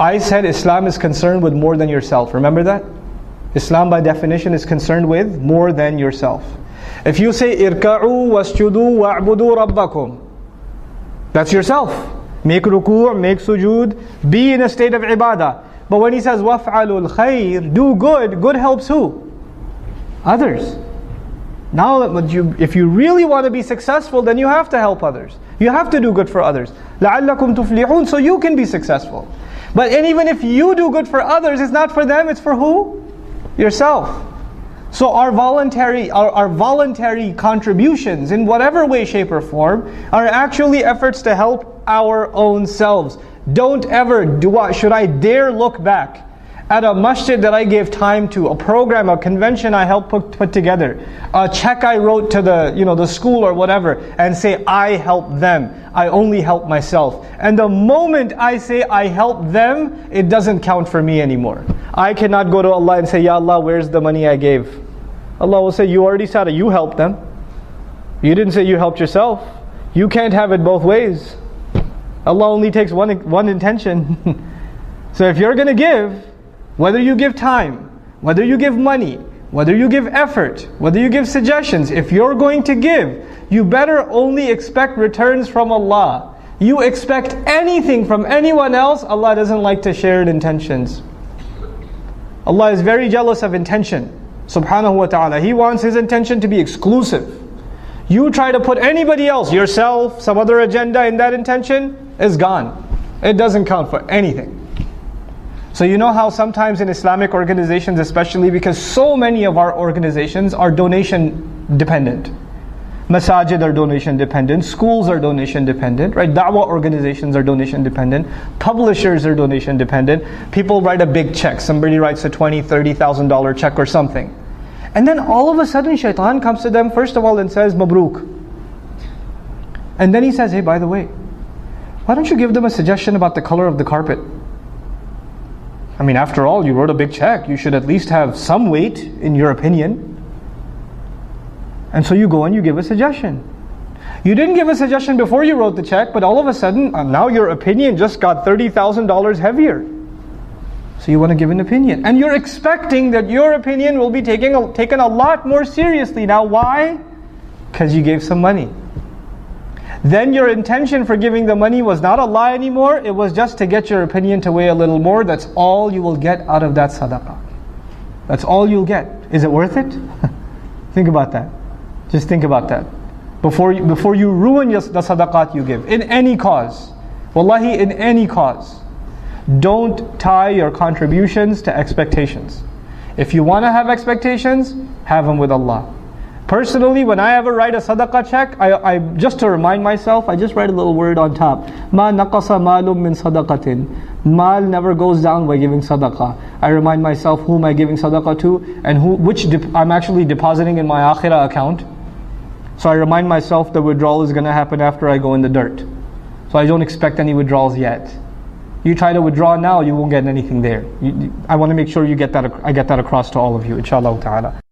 I said Islam is concerned with more than yourself. Remember that? Islam by definition is concerned with more than yourself. If you say irka'u wasjudu wa'budu rabbakum, that's yourself. Make ruku', make sujood, be in a state of ibadah. But when he says waf'alul khair, do good, good helps who? Others. Now if you really want to be successful, then you have to help others. You have to do good for others. لَعَلَّكُمْ تُفْلِحُونَ, so you can be successful. But even if you do good for others, it's not for them, it's for who? Yourself. So our voluntary contributions in whatever way, shape or form are actually efforts to help our own selves. Don't ever should I dare look back at a masjid that I gave time to, a program, a convention I helped put together, a check I wrote to the school or whatever, and say I helped them. I only help myself. And the moment I say I help them, it doesn't count for me anymore. I cannot go to Allah and say, Ya Allah, where's the money I gave? Allah will say, you already said it, you helped them. You didn't say you helped yourself. You can't have it both ways. Allah only takes one intention. So if you're going to give, whether you give time, whether you give money, whether you give effort, whether you give suggestions, if you're going to give, you better only expect returns from Allah. You expect anything from anyone else, Allah doesn't like to share intentions. Allah is very jealous of intention, subhanahu wa ta'ala. He wants His intention to be exclusive. You try to put anybody else, yourself, some other agenda in that intention, is gone. It doesn't count for anything. So you know how sometimes in Islamic organizations, especially because so many of our organizations are donation dependent. Masajid are donation dependent, schools are donation dependent, right? Da'wah organizations are donation dependent, publishers are donation dependent. People write a big check, somebody writes a $20,000, $30,000 check or something. And then all of a sudden shaitan comes to them first of all and says, Mabruk. And then he says, hey, by the way, why don't you give them a suggestion about the color of the carpet? I mean, after all, you wrote a big check. You should at least have some weight in your opinion. And so you go and you give a suggestion. You didn't give a suggestion before you wrote the check, but all of a sudden, now your opinion just got $30,000 heavier. So you want to give an opinion. And you're expecting that your opinion will be taken a lot more seriously. Now why? Because you gave some money. Then your intention for giving the money was not Allah anymore. It was just to get your opinion to weigh a little more. That's all you will get out of that sadaqah. That's all you'll get. Is it worth it? Think about that. Just think about that. Before you ruin the sadaqat you give. In any cause. Wallahi, in any cause. Don't tie your contributions to expectations. If you want to have expectations, have them with Allah. Personally, when I ever write a sadaqah check, I just to remind myself, I just write a little word on top. Ma naqasa malum min sadaqatin. Mal never goes down by giving sadaqah. I remind myself who am I giving sadaqah to, and which I'm actually depositing in my akhirah account. So I remind myself the withdrawal is going to happen after I go in the dirt. So I don't expect any withdrawals yet. You try to withdraw now, you won't get anything there. I want to make sure I get that across to all of you, inshallah ta'ala.